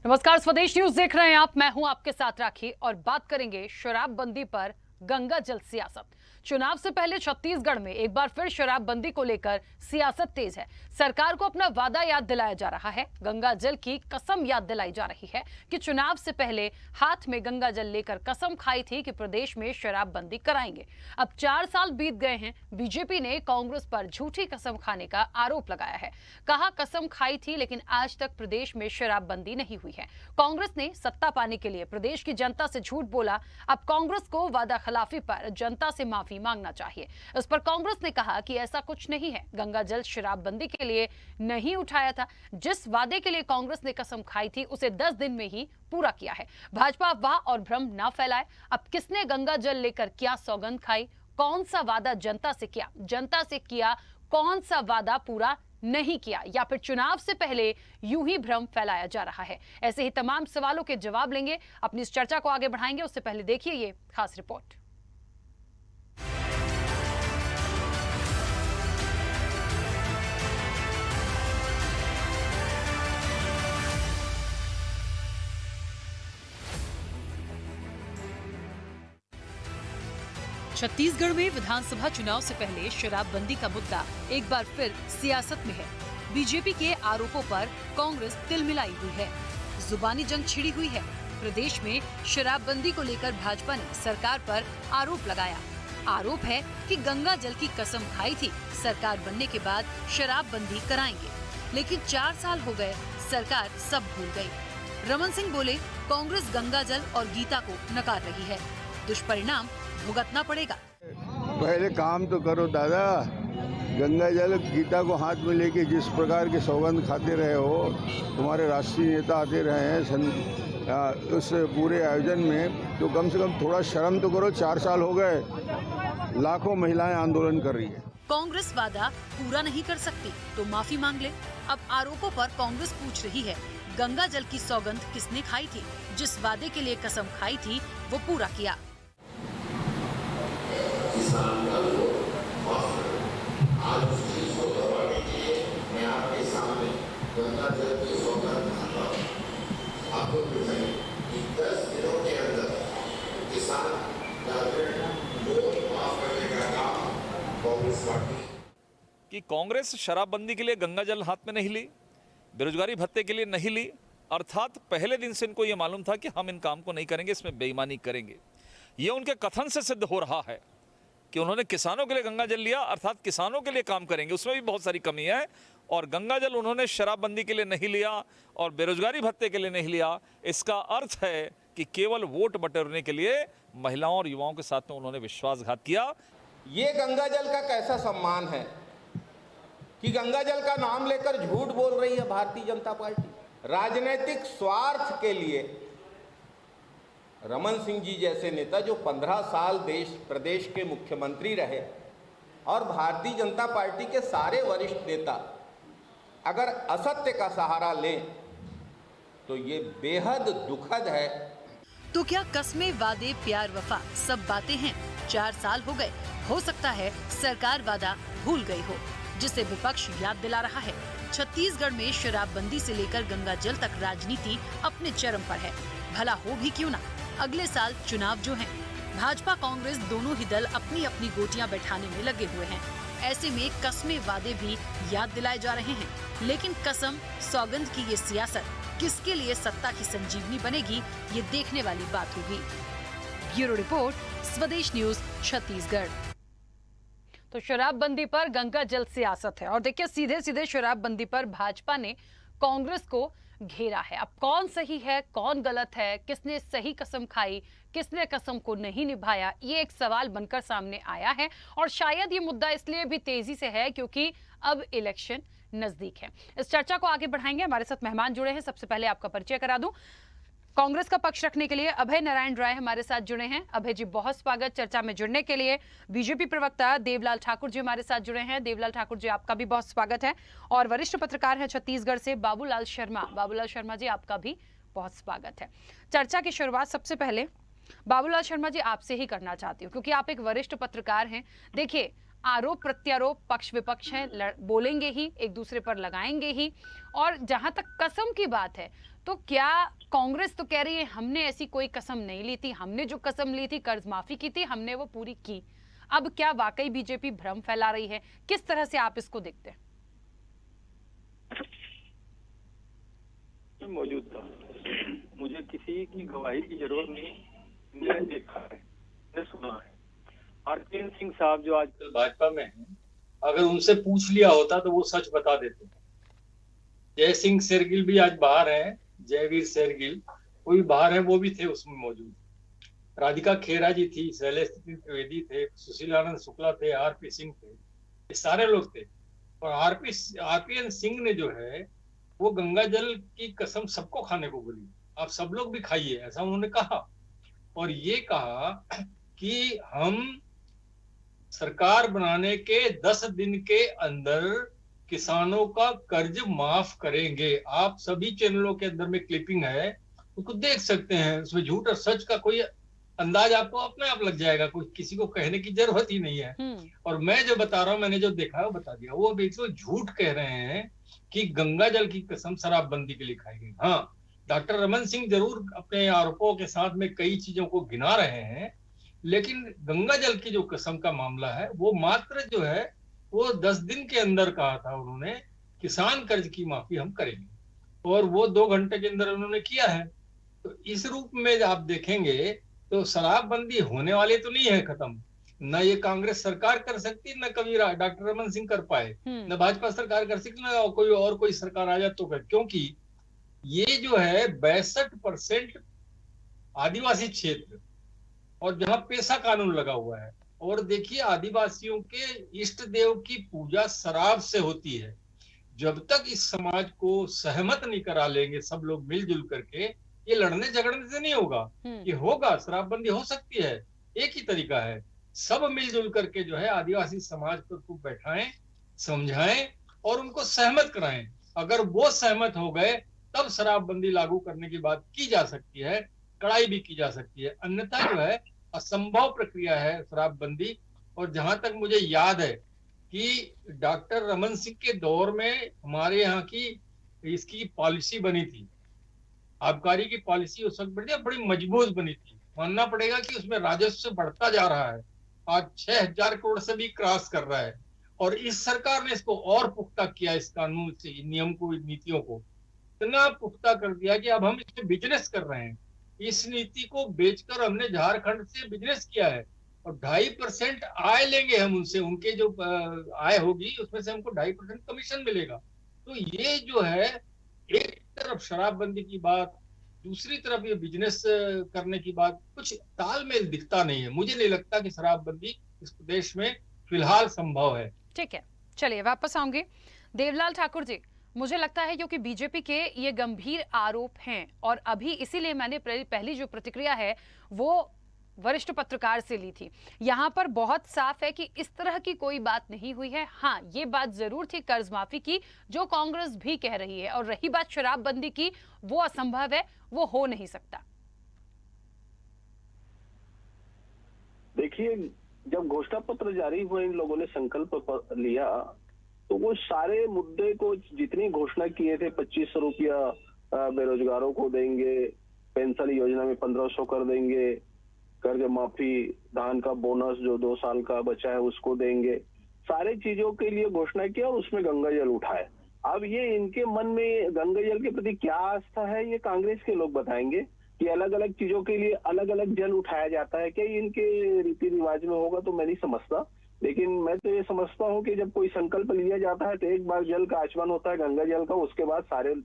नमस्कार, स्वदेश न्यूज देख रहे हैं आप। मैं हूं आपके साथ राखी और बात करेंगे शराबबंदी पर गंगा जल सियासत। चुनाव से पहले छत्तीसगढ़ में एक बार फिर शराबबंदी को लेकर सियासत तेज है। सरकार को अपना वादा याद दिलाया जा रहा है, गंगा जल की कसम याद दिलाई जा रही है कि चुनाव से पहले हाथ में गंगा जल लेकर कसम खाई थी कि प्रदेश में शराबबंदी कराएंगे। अब 4 साल बीत गए हैं, बीजेपी ने कांग्रेस पर झूठी कसम खाने का आरोप लगाया है। कहा कसम खाई थी लेकिन आज तक प्रदेश में शराबबंदी नहीं हुई है। कांग्रेस ने सत्ता पाने के लिए प्रदेश की जनता से झूठ बोला। अब कांग्रेस को वादा खिलाफी पर जनता से माफी मांगना चाहिए। इस पर कांग्रेस ने कहा कि ऐसा कुछ नहीं है, गंगा जल शराबबंदी के लिए नहीं उठाया था। जिस वादे के लिए कांग्रेस ने कसम खाई थी उसे 10 दिन में ही पूरा किया है। भाजपा अफवाह और भ्रम ना फैलाए। अब किसने गंगा जल लेकर क्या सौगंध खाई, कौन सा वादा जनता से किया, कौन सा वादा पूरा नहीं किया, या फिर चुनाव से पहले यूं ही भ्रम फैलाया जा रहा है। ऐसे ही तमाम सवालों के जवाब लेंगे, अपनी इस चर्चा को आगे बढ़ाएंगे। उससे पहले देखिए ये खास रिपोर्ट। छत्तीसगढ़ में विधानसभा चुनाव से पहले शराबबंदी का मुद्दा एक बार फिर सियासत में है। बीजेपी के आरोपों पर कांग्रेस तिलमिलाई हुई है, जुबानी जंग छिड़ी हुई है। प्रदेश में शराबबंदी को लेकर भाजपा ने सरकार पर आरोप लगाया। आरोप है कि गंगा जल की कसम खाई थी, सरकार बनने के बाद शराबबंदी कराएंगे, लेकिन 4 साल हो गए, सरकार सब भूल गई। रमन सिंह बोले, कांग्रेस गंगा जल और गीता को नकार रही है, दुष्परिणाम भुगतना पड़ेगा। पहले काम तो करो दादा। गंगा जल गीता को हाथ में लेके जिस प्रकार के सौगंध खाते रहे हो, तुम्हारे राष्ट्रीय नेता आते रहे हैं उस पूरे आयोजन में, तो कम से कम थोड़ा शर्म तो करो। 4 साल हो गए, लाखों महिलाएं आंदोलन कर रही है। कांग्रेस वादा पूरा नहीं कर सकती तो माफी मांग ले। अब आरोपों पर कांग्रेस पूछ रही है, गंगा जल की सौगंध किसने खाई थी? जिस वादे के लिए कसम खाई थी वो पूरा किया। किसान का आज उस चीज को दबाने के लिए मैं आपके सामने गंगा जल की सौगंध खाता हूँ। आपको बताइए कि 10 दिनों के अंदर किसान का लोन माफ करने का काम कांग्रेस पार्टी कि कांग्रेस शराबबंदी के लिए गंगा जल हाथ में नहीं ली, बेरोजगारी भत्ते के लिए नहीं ली, अर्थात पहले दिन से इनको ये मालूम था कि हम इन काम को नहीं करेंगे, इसमें बेईमानी करेंगे। ये उनके कथन से सिद्ध हो रहा है कि उन्होंने किसानों के लिए गंगा जल लिया, अर्थात किसानों के लिए काम करेंगे, उसमें भी बहुत सारी कमी है। और गंगा जल उन्होंने शराबबंदी के लिए नहीं लिया और बेरोजगारी भत्ते के लिए नहीं लिया। इसका अर्थ है कि केवल वोट बटोरने के लिए महिलाओं और युवाओं के साथ में उन्होंने विश्वासघात किया। ये गंगा जल का कैसा सम्मान है कि गंगा जल का नाम लेकर झूठ बोल रही है भारतीय जनता पार्टी। राजनीतिक स्वार्थ के लिए रमन सिंह जी जैसे नेता जो 15 साल प्रदेश के मुख्यमंत्री रहे, और भारतीय जनता पार्टी के सारे वरिष्ठ नेता अगर असत्य का सहारा लें तो ये बेहद दुखद है। तो क्या कस्में, वादे, प्यार, वफा सब बातें हैं? 4 साल हो गए, हो सकता है सरकार वादा भूल गई हो, जिसे विपक्ष याद दिला रहा है। छत्तीसगढ़ में शराबबंदी से लेकर गंगा जल तक राजनीति अपने चरम पर है। भला हो भी क्यों ना, अगले साल चुनाव जो हैं, भाजपा कांग्रेस दोनों ही दल अपनी अपनी गोटियां बैठाने में लगे हुए हैं। ऐसे में कस्में, वादे भी याद दिलाए जा रहे हैं, लेकिन कसम सौगंध की ये सियासत किसके लिए सत्ता की संजीवनी बनेगी, ये देखने वाली बात होगी। ब्यूरो रिपोर्ट, स्वदेश न्यूज, छत्तीसगढ़। तो शराबबंदी पर गंगा जल सियासत है और देखिए सीधे सीधे शराबबंदी पर भाजपा ने कांग्रेस को घेरा है। अब कौन सही है, कौन गलत है, किसने सही कसम खाई, किसने कसम को नहीं निभाया, ये एक सवाल बनकर सामने आया है। और शायद ये मुद्दा इसलिए भी तेजी से है क्योंकि अब इलेक्शन नजदीक है। इस चर्चा को आगे बढ़ाएंगे, हमारे साथ मेहमान जुड़े हैं। सबसे पहले आपका परिचय करा दूं। कांग्रेस का पक्ष रखने के लिए अभय नारायण राय हमारे साथ जुड़े हैं। अभय जी, बहुत स्वागत चर्चा में जुड़ने के लिए। बीजेपी प्रवक्ता देवलाल ठाकुर जी हमारे साथ जुड़े हैं। देवलाल ठाकुर जी, आपका भी बहुत स्वागत है। और वरिष्ठ पत्रकार हैं छत्तीसगढ़ से बाबूलाल शर्मा। बाबूलाल शर्मा जी, आपका भी बहुत स्वागत है। चर्चा की शुरुआत सबसे पहले बाबूलाल शर्मा जी आपसे ही करना चाहती हूँ, क्योंकि आप एक वरिष्ठ पत्रकार हैं। देखिए, आरोप प्रत्यारोप पक्ष विपक्ष हैं, बोलेंगे ही, एक दूसरे पर लगाएंगे ही। और जहां तक कसम की बात है तो क्या कांग्रेस तो कह रही है हमने ऐसी कोई कसम नहीं ली थी, हमने जो कसम ली थी कर्ज माफी की थी हमने वो पूरी की। अब क्या वाकई बीजेपी भ्रम फैला रही है? किस तरह से आप इसको देखते हैं? मौजूद था, मुझे किसी की गवाही की जरूरत नहीं, मैंने देखा है, मैंने सुना है। आरपीएन सिंह साहब जो आजकल भाजपा में हैं, अगर उनसे पूछ लिया होता तो वो सच बता देते। जय सिंह शेरगिल भी आज बाहर हैं, जयवीर शेरगिल वो भी बाहर है, वो भी थे उसमें मौजूद। राधिका खेरा जी थी, शैलेश त्रिवेदी थे, सुशील आनंद शुक्ला थे, आरपी सिंह थे, ये सारे लोग थे। और आरपीएन सिंह ने जो है वो गंगा जल की कसम सबको खाने को बोली, आप सब लोग भी खाइए, ऐसा उन्होंने कहा। और ये कहा कि हम सरकार बनाने के 10 दिन के अंदर किसानों का कर्ज माफ करेंगे। आप सभी चैनलों के अंदर में क्लिपिंग है, उसको देख सकते हैं, उसमें झूठ और सच का कोई अंदाज आपको अपने आप लग जाएगा, कोई किसी को कहने की जरूरत ही नहीं है। और मैं जो बता रहा हूँ, मैंने जो देखा है वो बता दिया। वो बिल्कुल झूठ कह रहे हैं कि गंगा जल की कसम शराबबंदी के लिए खाई गई। हाँ, डॉक्टर रमन सिंह जरूर अपने आरोपों के साथ में कई चीजों को गिना रहे हैं, लेकिन गंगा जल की जो कसम का मामला है वो मात्र जो है वो 10 दिन के अंदर कहा था उन्होंने, किसान कर्ज की माफी हम करेंगे, और वो 2 घंटे के अंदर उन्होंने किया है। तो इस रूप में आप देखेंगे तो शराबबंदी होने वाली तो नहीं है खत्म, न ये कांग्रेस सरकार कर सकती, न कभी डॉक्टर रमन सिंह कर पाए, न भाजपा सरकार कर सकती, न कोई सरकार आ जाए तो कर, क्योंकि ये जो है 62% आदिवासी क्षेत्र और जहां पेशा कानून लगा हुआ है। और देखिए, आदिवासियों के इष्ट देव की पूजा शराब से होती है। जब तक इस समाज को सहमत नहीं करा लेंगे सब लोग मिलजुल करके, ये लड़ने झगड़ने से नहीं होगा। ये होगा, शराबबंदी हो सकती है, एक ही तरीका है, सब मिलजुल करके जो है आदिवासी समाज को बैठाएं, समझाएं और उनको सहमत कराएं। अगर वो सहमत हो गए तब शराबबंदी लागू करने की बात की जा सकती है, कड़ाई भी की जा सकती है, अन्यथा जो है असंभव प्रक्रिया है शराबबंदी। और जहां तक मुझे याद है कि डॉक्टर रमन सिंह के दौर में हमारे यहाँ की इसकी पॉलिसी बनी थी, आबकारी की पॉलिसी उस वक्त बड़ी मजबूत बनी थी। मानना पड़ेगा कि उसमें राजस्व बढ़ता जा रहा है, आज 6000 करोड़ से भी क्रॉस कर रहा है। और इस सरकार ने इसको और पुख्ता किया, इस कानून से नियम को, नीतियों को इतना पुख्ता कर दिया कि अब हम इसमें बिजनेस कर रहे हैं। इस नीति को बेचकर हमने झारखंड से बिजनेस किया है और 2.5% आय लेंगे हम उनसे, उनके जो आय होगी उसमें से हमको 2.5% कमीशन मिलेगा। तो ये जो है, एक तरफ शराबबंदी की बात, दूसरी तरफ ये बिजनेस करने की बात, कुछ तालमेल दिखता नहीं है। मुझे नहीं लगता कि शराबबंदी इस प्रदेश में फिलहाल संभव है। ठीक है, चलिए वापस आऊंगे। देवलाल ठाकुर जी, मुझे लगता है क्योंकि बीजेपी के ये गंभीर आरोप हैं और अभी इसीलिए मैंने पहली जो प्रतिक्रिया है वो वरिष्ठ पत्रकार से ली थी। यहाँ पर बहुत साफ है कि इस तरह की कोई बात नहीं हुई है। हाँ, ये बात जरूर थी कर्ज माफी की, जो कांग्रेस भी कह रही है, और रही बात शराबबंदी की, वो असंभव है, वो हो नहीं सकता। देखिए, जब घोषणा पत्र जारी हुए, इन लोगों ने संकल्प लिया तो वो सारे मुद्दे को, जितनी घोषणा किए थे, 2500 रुपया बेरोजगारों को देंगे, पेंशन योजना में 1500 कर देंगे, कर्ज माफी, धान का बोनस जो 2 साल का बचा है उसको देंगे, सारे चीजों के लिए घोषणा किया और उसमें गंगा जल उठाए। अब ये इनके मन में गंगा जल के प्रति क्या आस्था है, ये कांग्रेस के लोग बताएंगे कि अलग अलग चीजों के लिए अलग अलग जल उठाया जाता है। क्या इनके रीति रिवाज में होगा तो मैं नहीं समझता, लेकिन मैं तो ये समझता हूँ कि जब कोई संकल्प लिया जाता है तो एक बार जल का आचमन होता है गंगा जल का, उसके बाद सारे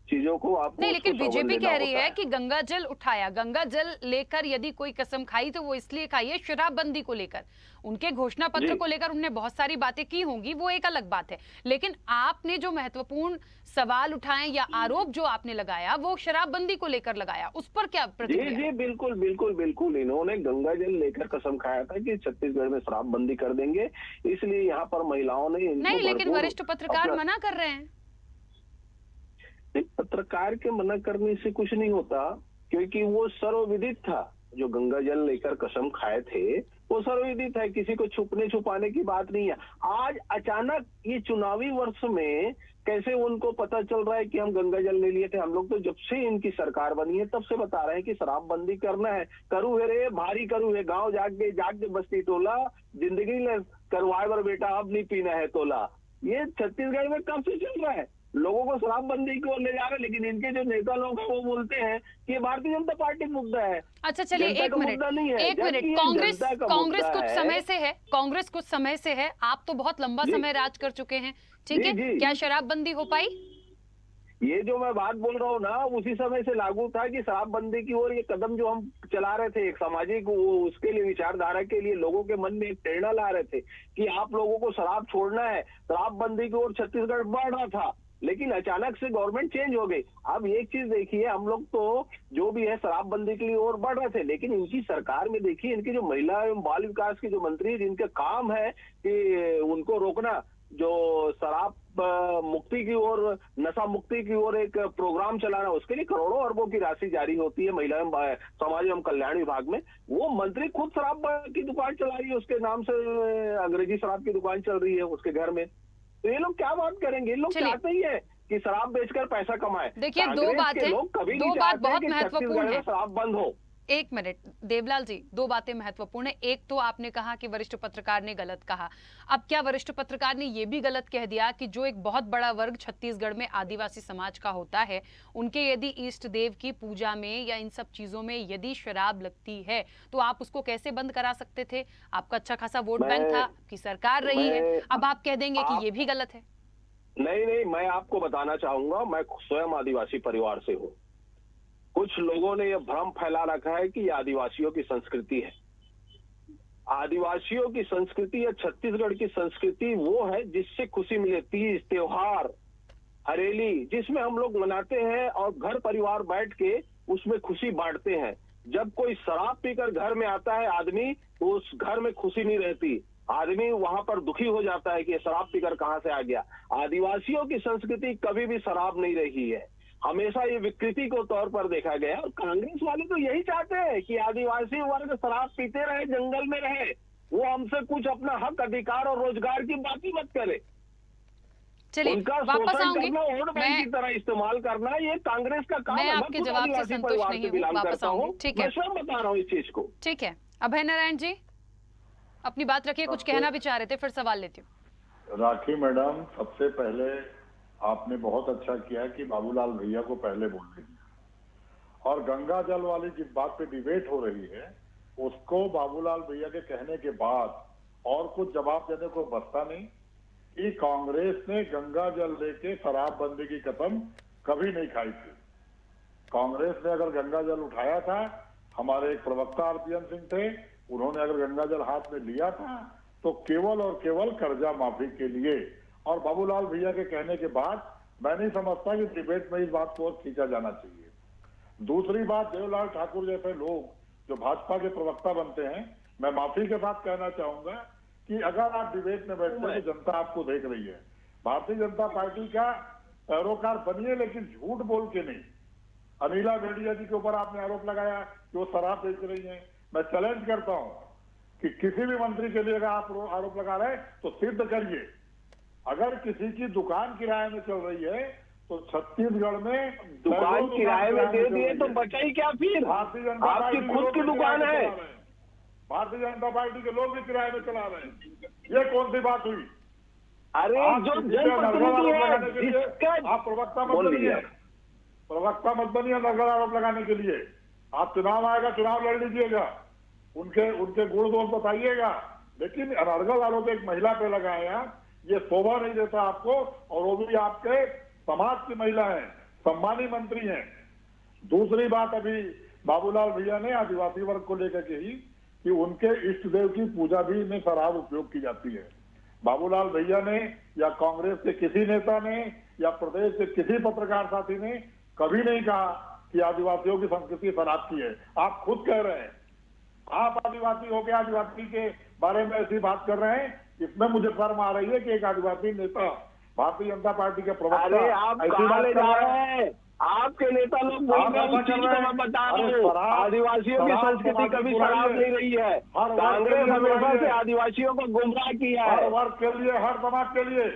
चीजों को आप नहीं, लेकिन बीजेपी कह रही है कि गंगा जल उठाया, गंगा जल लेकर यदि कोई कसम खाई तो वो इसलिए खाई है शराबबंदी को लेकर। उनके घोषणा पत्र को लेकर उन्होंने बहुत सारी बातें की होंगी, वो एक अलग बात है, लेकिन आपने जो महत्वपूर्ण सवाल उठाए या आरोप जो आपने लगाया वो शराबबंदी को लेकर लगाया, उस पर क्या प्रतिक्रिया? जी बिल्कुल बिल्कुल बिल्कुल, इन्होंने गंगा जल लेकर कसम खाया था कि छत्तीसगढ़ में शराबबंदी कर देंगे, इसलिए यहाँ पर महिलाओं ने नहीं, लेकिन वरिष्ठ पत्रकार मना कर रहे हैं। पत्रकार के मना करने से कुछ नहीं होता, क्योंकि वो सर्वविदित था। जो गंगा जल लेकर कसम खाए थे वो सर्वविदित है, किसी को छुपने छुपाने की बात नहीं है। आज अचानक ये चुनावी वर्ष में कैसे उनको पता चल रहा है कि हम गंगा जल ले लिए थे? हम लोग तो जब से इनकी सरकार बनी है तब से बता रहे हैं कि शराबबंदी करना है, करू है रे भारी करू है, गांव जाग के बस्ती टोला, जिंदगी में करवाए बर बेटा अब नहीं पीना है तोला। ये छत्तीसगढ़ में कब से चल रहा है? लोगों को शराबबंदी की ओर ले जा रहे हैं, लेकिन इनके जो नेता लोग हैं वो बोलते हैं कि ये भारतीय जनता पार्टी मुद्दा है। अच्छा चलिए एक मिनट कांग्रेस कुछ समय से है, कांग्रेस कुछ समय से है, आप तो बहुत लंबा समय राज कर चुके हैं, ठीक है, क्या शराबबंदी हो पाई? ये जो मैं बात बोल रहा हूँ ना उसी समय से लागू था कि शराबबंदी की ओर ये कदम जो हम चला रहे थे, एक सामाजिक उसके लिए विचारधारा के लिए लोगों के मन में एक प्रेरणा ला रहे थे कि आप लोगों को शराब छोड़ना है, शराबबंदी की ओर छत्तीसगढ़ बढ़ रहा था, लेकिन अचानक से गवर्नमेंट चेंज हो गई। अब एक चीज देखिए, हम लोग तो जो भी है शराबबंदी के लिए और बढ़ रहे थे, लेकिन इनकी सरकार में देखिए इनकी जो महिला एवं बाल विकास की जो मंत्री जिनका काम है कि उनको रोकना, जो शराब मुक्ति की ओर, नशा मुक्ति की ओर एक प्रोग्राम चलाना, उसके लिए करोड़ों अरबों की राशि जारी होती है महिला एवं समाज एवं कल्याण विभाग में। वो मंत्री खुद शराब की दुकान चला रही है, उसके नाम से अंग्रेजी शराब की दुकान चल रही है उसके घर में। तो ये लोग क्या बात करेंगे? ये लोग चाहते ही है कि शराब बेचकर पैसा कमाए। देखिए दो बात बहुत महत्वपूर्ण है, शराब बंद हो। एक मिनट देवलाल जी, दो बातें महत्वपूर्ण है। एक तो आपने कहा कि वरिष्ठ पत्रकार ने गलत कहा, अब क्या वरिष्ठ पत्रकार ने यह भी गलत कह दिया कि जो एक बहुत बड़ा वर्ग छत्तीसगढ़ में आदिवासी समाज का होता है, उनके यदि इष्ट देव की पूजा में या इन सब चीजों में यदि शराब लगती है तो आप उसको कैसे बंद करा सकते थे? आपका अच्छा खासा वोट बैंक था, आपकी सरकार रही है, अब आप कह देंगे कि ये भी गलत है? नहीं, मैं आपको बताना चाहूंगा, मैं स्वयं आदिवासी परिवार से हूँ। कुछ लोगों ने यह भ्रम फैला रखा है कि ये आदिवासियों की संस्कृति है। आदिवासियों की संस्कृति या छत्तीसगढ़ की संस्कृति वो है जिससे खुशी मिले, तीज त्योहार हरेली जिसमें हम लोग मनाते हैं और घर परिवार बैठ के उसमें खुशी बांटते हैं। जब कोई शराब पीकर घर में आता है आदमी, तो उस घर में खुशी नहीं रहती, आदमी वहां पर दुखी हो जाता है कि शराब पीकर कहां से आ गया। आदिवासियों की संस्कृति कभी भी शराब नहीं रही है, हमेशा ये विकृति को तौर पर देखा गया। और कांग्रेस वाले तो यही चाहते हैं कि आदिवासी वर्ग शराब पीते रहे, जंगल में रहे, वो हमसे कुछ अपना हक अधिकार और रोजगार की बात ही मत करे। चलिए वापस आऊंगी, वोट बैंक की तरह इस्तेमाल करना ये कांग्रेस का काम है। मैं आपके जवाब से संतुष्ट नहीं हूँ, वापस आऊंगी, ठीक है, मैं स्वयं बता रहा हूँ इस चीज को। ठीक है, अभय नारायण जी अपनी बात रखिए, कुछ कहना भी चाह रहे थे, फिर सवाल लेती हूँ। राखी मैडम, सबसे पहले आपने बहुत अच्छा किया कि बाबूलाल भैया को पहले बोल दिया, और गंगा जल वाली जिस बात पे डिबेट हो रही है उसको बाबूलाल भैया के कहने के बाद और कुछ जवाब देने को बचता नहीं कि कांग्रेस ने गंगा जल लेके शराबबंदी की कसम कभी नहीं खाई थी। कांग्रेस ने अगर गंगा जल उठाया था, हमारे एक प्रवक्ता आरपीएन सिंह थे, उन्होंने अगर गंगा जल हाथ में लिया था तो केवल और केवल कर्जा माफी के लिए। और बाबूलाल भैया के कहने के बाद मैं नहीं समझता कि डिबेट में इस बात को खींचा जाना चाहिए। दूसरी बात, देवलाल ठाकुर जैसे लोग जो भाजपा के प्रवक्ता बनते हैं, मैं माफी के साथ कहना चाहूंगा कि अगर आप डिबेट में बैठते हैं तो जनता आपको देख रही है। भारतीय जनता पार्टी का पैरोकार बनिए, लेकिन झूठ बोल के नहीं। अनिला भेड़िया जी के ऊपर आपने आरोप लगाया कि वो शराब बेच रही है। मैं चैलेंज करता हूं कि किसी भी मंत्री के लिए अगर आप आरोप लगा रहे हैं तो सिद्ध करिए। अगर किसी की दुकान किराए में चल रही है तो छत्तीसगढ़ में दुकान किराए में दे दिए तो बचा ही क्या फिर? भारतीय जनता पार्टी आपकी खुद की दुकान है, भारतीय जनता पार्टी के लोग भी किराए में चला रहे हैं, ये कौन सी बात हुई? अरे जो जनप्रतिनिधि है जिसका आप प्रवक्ता मत बनिए, प्रवक्ता मत बनिए नकल आरोप लगाने के लिए। आप चुनाव आएगा, चुनाव लड़ लीजिएगा, उनके गुण दोष बताइएगा, लेकिन अनर्गल आरोप एक महिला पे लगाया, ये शोभा नहीं देता आपको। और वो भी आपके समाज की महिला है, सम्मानी मंत्री हैं। दूसरी बात, अभी बाबूलाल भैया ने आदिवासी वर्ग को लेकर कही कि उनके इष्ट देव की पूजा भी में शराब उपयोग की जाती है। बाबूलाल भैया ने या कांग्रेस के किसी नेता ने या प्रदेश के किसी पत्रकार साथी ने कभी नहीं कहा कि आदिवासियों की संस्कृति शराब की है। आप खुद कह रहे हैं, आप आदिवासी होकर आदिवासी के बारे में ऐसी बात कर रहे हैं। इसमें मुझे शर्म आ रही है कि एक आदिवासी नेता भारतीय जनता पार्टी के प्रवक्ता, अरे आप कहाँ ले जा रहे हैं? आपके नेता लोग बोल रहे हैं, उस चीज को मैं बता रहा हूँ। आदिवासियों की संस्कृति कभी शराब नहीं रही है। कांग्रेस हमेशा से आदिवासियों को गुमराह किया है, हर वर्ग के लिए, हर समाज के लिए।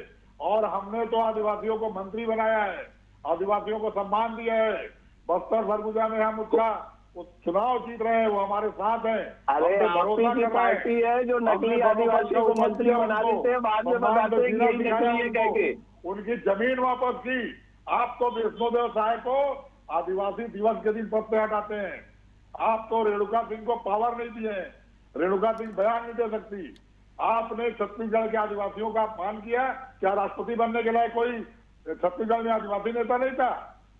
और हमने तो आदिवासियों को मंत्री बनाया है, आदिवासियों को सम्मान दिया है। बस्तर सरगुजा में हम उसका चुनाव जीत रहे हैं, वो हमारे साथ हैं। अरे आपकी की पार्टी है जो नकली आदिवासियों को मंत्री बना देते हैं, बाद में बताते हैं कि यही नकली है कह के। उनकी जमीन वापस की। आप तो विष्णुदेव साय को आदिवासी दिवस के दिन पद पे हटाते हैं। आप तो रेणुका सिंह को पावर नहीं दिए हैं, रेणुका सिंह बयान नहीं दे सकती। आपने छत्तीसगढ़ के आदिवासियों का अपमान किया। क्या राष्ट्रपति बनने के लिए कोई छत्तीसगढ़ में आदिवासी नेता नहीं था?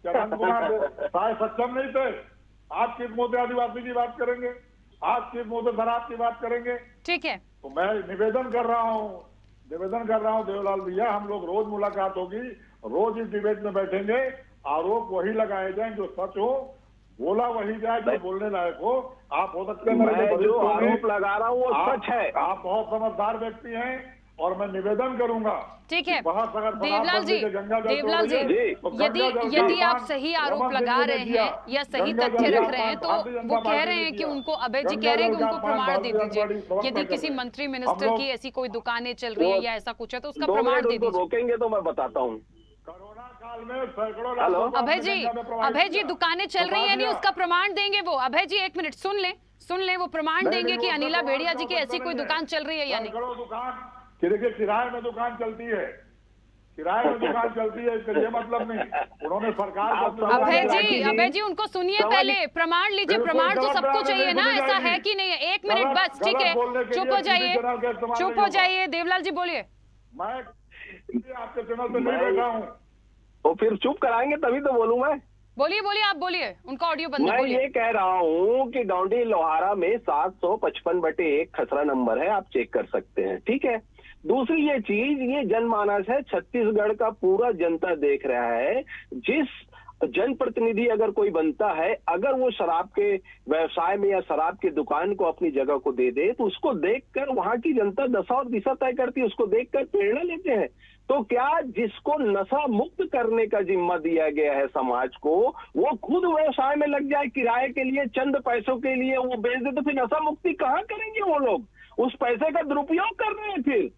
क्या नंद कुमार साय सक्षम नहीं थे? आज किस मुद्दे आदिवासी की बात करेंगे? आज किस मुद्दे शराब की बात करेंगे? ठीक है, तो मैं निवेदन कर रहा हूँ देवलाल भैया, हम लोग रोज मुलाकात होगी, रोज इस डिबेट में बैठेंगे, आरोप वही लगाए जाए जो सच हो, बोला वही जाए जो बोलने लायक हो। आप हो सकते हैं मैं जो आरोप लगा रहा हूँ वो सच है। आप बहुत समझदार व्यक्ति हैं और मैं निवेदन करूंगा। ठीक है देवलाल जी, यदि आप सही आरोप लगा रहे हैं या सही तथ्य रख रहे हैं, तो वो कह रहे हैं कि उनको, अभय जी कह रहे हैं कि उनको प्रमाण दे दीजिए। यदि किसी मंत्री मिनिस्टर की ऐसी कोई दुकानें चल रही है या ऐसा कुछ है तो उसका प्रमाण दे दीजिए। रोकेंगे तो मैं बताता हूँ। कोरोना काल में सैकड़ों अभय जी दुकानें चल रही है नहीं, उसका प्रमाण देंगे वो। अभय जी एक मिनट सुन ले, वो प्रमाण देंगे कि अनिला भेड़िया जी की ऐसी कोई दुकान चल रही है या नहीं। दुकान किराए में दुकान चलती है, किराए में दुकान चलती है, इसका ये मतलब नहीं। उन्होंने सरकार अभय जी उनको सुनिए, पहले प्रमाण लीजिए। प्रमाण तो सबको चाहिए ना, ऐसा है कि नहीं है? 1 मिनट बस, ठीक है, चुप हो जाइए। देवलाल जी बोलिए। मैं आपके चैनल पे नहीं बैठा हूँ। तो फिर चुप कराएंगे तभी तो बोलूं मैं। बोलिए आप बोलिए, उनका ऑडियो बंद। मैं ये कह रहा हूँ कि डोंडी लोहारा में 755/1 खसरा नंबर है, आप चेक कर सकते हैं, ठीक है। दूसरी ये चीज, ये जनमानस है, छत्तीसगढ़ का पूरा जनता देख रहा है। जिस जनप्रतिनिधि अगर कोई बनता है, अगर वो शराब के व्यवसाय में या शराब की दुकान को अपनी जगह को दे दे, तो उसको देखकर वहां की जनता दशा और दिशा तय करती है, उसको देखकर प्रेरणा लेते हैं। तो क्या जिसको नशा मुक्त करने का जिम्मा दिया गया है समाज को, वो खुद व्यवसाय में लग जाए किराए के लिए, चंद पैसों के लिए वो बेच दे, तो फिर नशा मुक्ति कहाँ करेंगे वो लोग? उस पैसे का दुरुपयोग कर रहे हैं फिर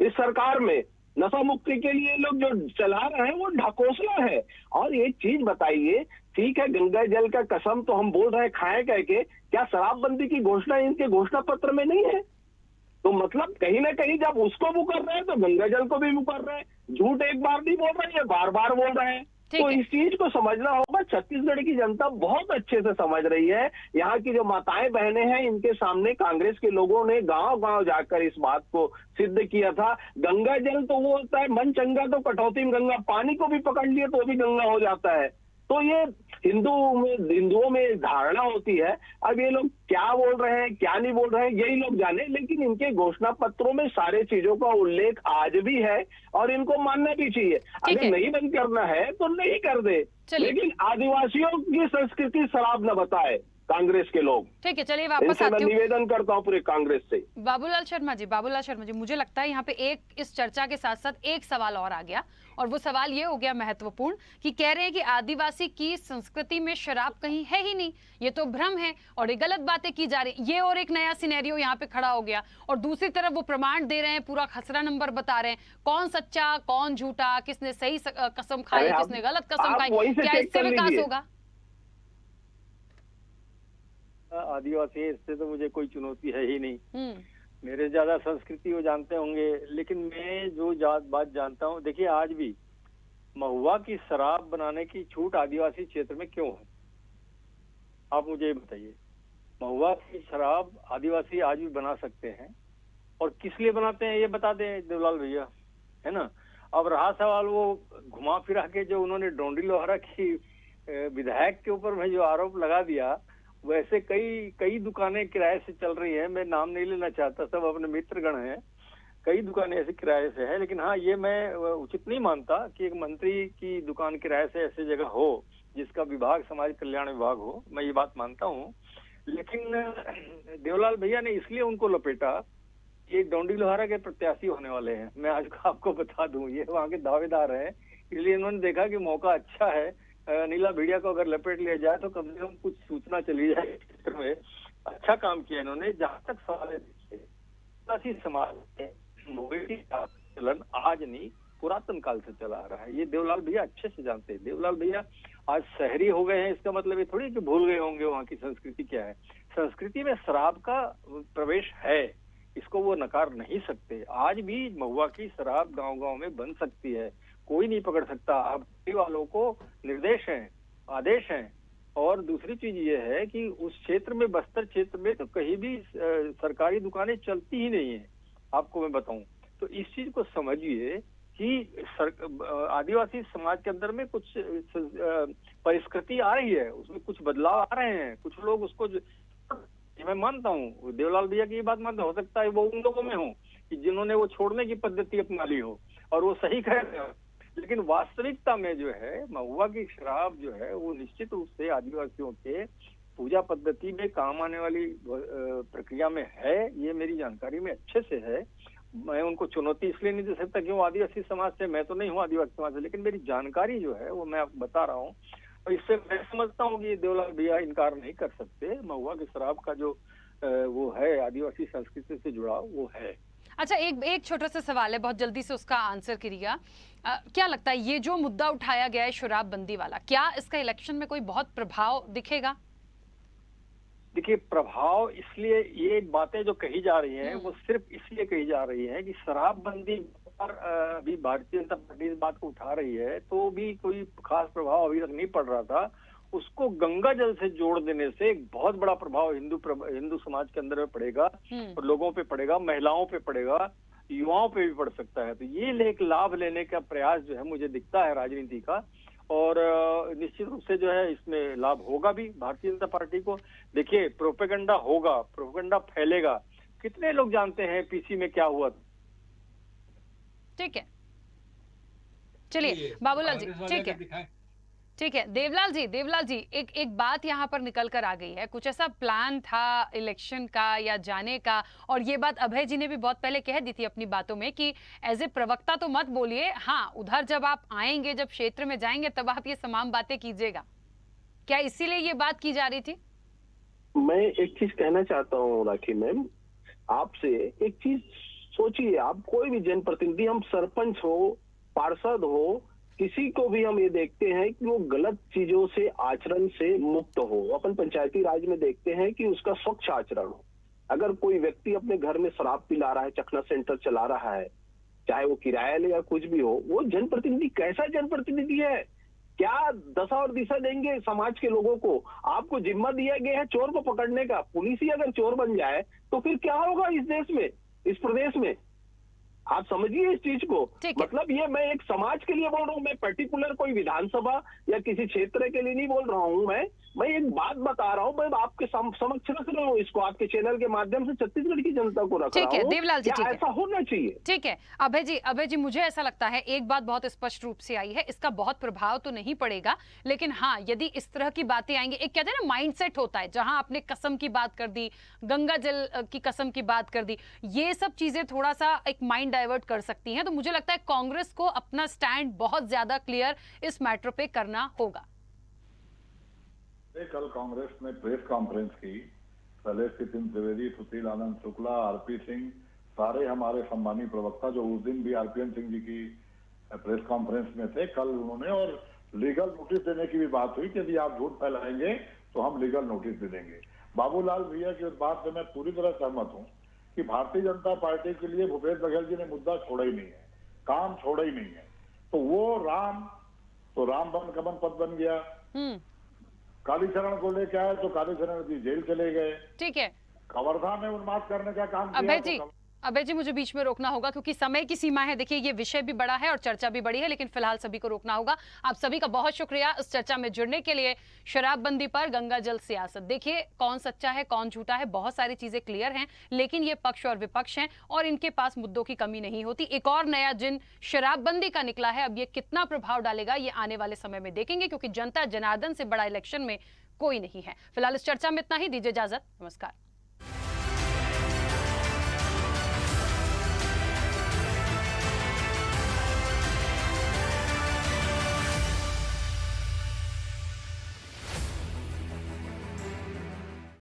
इस सरकार में। नशा मुक्ति के लिए लोग जो चला रहे हैं वो ढकोसला है। और एक चीज बताइए, ठीक है, गंगा जल का कसम तो हम बोल रहे हैं खाए कह के, क्या शराबबंदी की घोषणा इनके घोषणा पत्र में नहीं है? तो मतलब कहीं ना कहीं जब उसको वो कर रहे हैं तो गंगा जल को भी वो कर रहे हैं। झूठ एक बार नहीं बोल रहे हैं, बार बार बोल रहे हैं। तो इस चीज को समझना होगा। छत्तीसगढ़ की जनता बहुत अच्छे से समझ रही है। यहाँ की जो माताएं बहनें हैं, इनके सामने कांग्रेस के लोगों ने गांव-गांव जाकर इस बात को सिद्ध किया था। गंगा जल तो वो होता है मन चंगा तो कटौती में गंगा, पानी को भी पकड़ लिए तो भी गंगा हो जाता है। तो ये हिंदुओं में धारणा होती है। अब ये लोग क्या बोल रहे हैं क्या नहीं बोल रहे हैं यही लोग जाने, लेकिन इनके घोषणा पत्रों में सारे चीजों का उल्लेख आज भी है और इनको मानना भी चाहिए। अगर नहीं बंद करना है तो नहीं कर दे, लेकिन आदिवासियों की संस्कृति शराब न बताए कांग्रेस के लोग। ठीक है, चलिए वापस आती हूँ। निवेदन करता हूँ पूरे कांग्रेस से। बाबूलाल शर्मा जी, मुझे लगता है यहाँ पे इस चर्चा के साथ साथ एक सवाल और आ गया, और वो सवाल ये हो गया महत्वपूर्ण कि कह रहे हैं कि आदिवासी की संस्कृति में शराब कहीं है ही नहीं, ये तो भ्रम है और ये गलत बातें की जा रही। ये और एक नया सिनेरियो यहाँ पे खड़ा हो गया, और दूसरी तरफ वो प्रमाण दे रहे हैं, पूरा खसरा नंबर बता रहे हैं, कौन सच्चा कौन झूठा, किसने सही कसम खाई, किसने गलत कसम खाई। क्या इससे विकास होगा? आदिवासी इससे तो मुझे कोई चुनौती है ही नहीं। मेरे ज्यादा संस्कृति वो जानते होंगे, लेकिन मैं जो बात जानता हूँ, देखिए आज भी महुआ की शराब बनाने की छूट आदिवासी क्षेत्र में क्यों है, आप मुझे ये बताइए। महुआ की शराब आदिवासी आज भी बना सकते हैं, और किस लिए बनाते हैं ये बता दें देवलाल भैया, है ना। अब रहा सवाल वो घुमा फिरा के जो उन्होंने डोंडी लोहारा की विधायक के ऊपर में जो आरोप लगा दिया, वैसे कई दुकानें किराए से चल रही हैं। मैं नाम नहीं लेना चाहता, सब अपने मित्रगण हैं, कई दुकानें ऐसे किराए से है। लेकिन हाँ, ये मैं उचित नहीं मानता कि एक मंत्री की दुकान किराए से ऐसी जगह हो जिसका विभाग समाज कल्याण विभाग हो, मैं ये बात मानता हूँ। लेकिन देवलाल भैया ने इसलिए उनको लपेटा, ये डोंडी लोहारा के प्रत्याशी होने वाले हैं, मैं आज आपको बता दूं, ये वहाँ के दावेदार हैं, इसलिए इन्होंने देखा कि मौका अच्छा है नीला भेड़िया को अगर लपेट लिया जाए तो कम से कम कुछ सूचना चली जाए क्षेत्र में। अच्छा काम किया इन्होंने। जहाँ तक सवाल है, आदिवासी समाज में मोबिलिटी का चलन आज नहीं पुरातन काल से चला आ रहा है। ये देवलाल भैया अच्छे से जानते हैं। देवलाल भैया आज शहरी हो गए हैं, इसका मतलब ये थोड़ी कि भूल गए होंगे वहाँ की संस्कृति क्या है। संस्कृति में शराब का प्रवेश है, इसको वो नकार नहीं सकते। आज भी महुआ की शराब गांव-गांव में बन सकती है, कोई नहीं पकड़ सकता। अब वालों को निर्देश हैं, आदेश हैं। और दूसरी चीज ये है कि उस क्षेत्र में, बस्तर क्षेत्र में तो कहीं भी सरकारी दुकानें चलती ही नहीं है, आपको मैं बताऊं। तो इस चीज को समझिए कि आदिवासी समाज के अंदर में कुछ परिस्कृति आ रही है, उसमें कुछ बदलाव आ रहे हैं। कुछ लोग उसको, मैं मानता हूँ देवलाल भैया की ये बात मानता, हो सकता है वो उन लोगों में हो कि जिन्होंने वो छोड़ने की पद्धति अपना ली हो और वो सही कह रहे हो। लेकिन वास्तविकता में जो है महुआ की शराब जो है वो निश्चित रूप से आदिवासियों के पूजा पद्धति में काम आने वाली प्रक्रिया में है। ये मेरी जानकारी में अच्छे से है। मैं उनको चुनौती इसलिए नहीं दे सकता कि वो आदिवासी समाज से, मैं तो नहीं हूँ आदिवासी समाज से, लेकिन मेरी जानकारी जो है वो मैं आपको बता रहा हूँ। और इससे मैं समझता हूँ कि देवलाल भैया इनकार नहीं कर सकते। महुआ की शराब का जो वो है आदिवासी संस्कृति से जुड़ा वो है। अच्छा, एक छोटा सा सवाल है, बहुत जल्दी से उसका आंसर करिएगा। क्या लगता है ये जो मुद्दा उठाया गया है शराबबंदी वाला, क्या इसका इलेक्शन में कोई बहुत प्रभाव दिखेगा? देखिए, प्रभाव इसलिए, ये बातें जो कही जा रही हैं वो सिर्फ इसलिए कही जा रही हैं कि शराबबंदी पर अभी भारतीय जनता पार्टी इस बात को उठा रही है, तो भी कोई खास प्रभाव अभी तक नहीं पड़ रहा था। उसको गंगा जल से जोड़ देने से एक बहुत बड़ा प्रभाव हिंदू समाज के अंदर में पड़ेगा और लोगों पे पड़ेगा, महिलाओं पे पड़ेगा, युवाओं पे भी पड़ सकता है। तो ये एक लाभ लेने का प्रयास जो है मुझे दिखता है राजनीति का, और निश्चित रूप से जो है इसमें लाभ होगा भी भारतीय जनता पार्टी को। देखिए, प्रोपेगेंडा होगा, प्रोपेगेंडा फैलेगा। कितने लोग जानते हैं पीसी में क्या हुआ? ठीक है, चलिए बाबूलाल जी, ठीक है। देवलाल जी, एक बात यहाँ पर निकल कर आ गई है। कुछ ऐसा प्लान था इलेक्शन का या जाने का, और ये बात अभय जी ने भी बहुत पहले कह दी थी अपनी बातों में कि एज ए प्रवक्ता तो मत बोलिए, हाँ उधर जब आप आएंगे, जब क्षेत्र में जाएंगे तब आप ये तमाम बातें कीजिएगा। क्या इसीलिए ये बात की जा रही थी? मैं एक चीज कहना चाहता हूँ राखी मैम आपसे। एक चीज सोचिए, आप कोई भी जनप्रतिनिधि, हम सरपंच हो, पार्षद हो, किसी को भी हम ये देखते हैं कि वो गलत चीजों से, आचरण से मुक्त हो। अपन पंचायती राज में देखते हैं कि उसका स्वच्छ आचरण हो। अगर कोई व्यक्ति अपने घर में शराब पिला रहा है, चखना सेंटर चला रहा है, चाहे वो किराया ले या कुछ भी हो, वो जनप्रतिनिधि कैसा जनप्रतिनिधि है? क्या दशा और दिशा देंगे समाज के लोगों को? आपको जिम्मा दिया गया है चोर को पकड़ने का। पुलिस ही अगर चोर बन जाए तो फिर क्या होगा इस देश में, इस प्रदेश में? आप समझिए इस चीज को। मतलब ये मैं एक समाज के लिए बोल रहा हूँ, मैं पर्टिकुलर कोई विधानसभा या किसी क्षेत्र के लिए नहीं बोल रहा हूँ। मैं एक बात बता रहा हूँ, मैं आपके समक्ष रख रहा हूँ इसको, आपके चैनल के माध्यम से छत्तीसगढ़ की जनता को रख रहा हूँ। ठीक है देवलाल जी, ऐसा होना चाहिए। ठीक है अभय जी, मुझे ऐसा लगता है एक बात बहुत स्पष्ट रूप से आई है, इसका बहुत प्रभाव तो नहीं पड़ेगा, लेकिन हाँ यदि इस तरह की बातें आएंगी, एक कहते हैं ना माइंडसेट होता है, जहां आपने कसम की बात कर दी, गंगा जल की कसम की बात कर दी, ये सब चीजें थोड़ा सा एक माइंड डाइवर्ट कर सकती हैं। तो मुझे लगता है कांग्रेस को अपना स्टैंड बहुत ज्यादा क्लियर इस मैटर पे करना होगा। कल कांग्रेस ने प्रेस कॉन्फ्रेंस की, शैलेश सिंह त्रिवेदी, सुशील आनंद शुक्ला, आरपी सिंह, सारे हमारे सम्मानी प्रवक्ता जो उस दिन भी आरपीएन सिंह जी की प्रेस कॉन्फ्रेंस में थे, कल उन्होंने, और लीगल नोटिस देने की भी बात हुई कि यदि आप झूठ फैलाएंगे तो हम लीगल नोटिस दे देंगे। बाबूलाल भैया की उस बात से मैं पूरी तरह सहमत हूँ कि भारतीय जनता पार्टी के लिए भूपेश बघेल जी ने मुद्दा छोड़ा ही नहीं है, काम छोड़ा ही नहीं है। तो वो राम बन कमन पद बन गया। कालीचरण को लेके आए तो कालीचरण जी जेल चले गए। ठीक है, कवर्धा में उन्माद करने का काम किया। अभय जी मुझे बीच में रोकना होगा क्योंकि समय की सीमा है। देखिए ये विषय भी बड़ा है और चर्चा भी बड़ी है, लेकिन फिलहाल सभी को रोकना होगा। आप सभी का बहुत शुक्रिया इस चर्चा में जुड़ने के लिए। शराबबंदी पर गंगा जल सियासत, देखिए कौन सच्चा है कौन झूठा है, बहुत सारी चीजें क्लियर हैं, लेकिन ये पक्ष और विपक्ष हैं और इनके पास मुद्दों की कमी नहीं होती। एक और नया जिन शराबबंदी का निकला है, अब ये कितना प्रभाव डालेगा ये आने वाले समय में देखेंगे, क्योंकि जनता जनार्दन से बड़ा इलेक्शन में कोई नहीं है। फिलहाल इस चर्चा में इतना ही, दीजिए इजाजत, नमस्कार।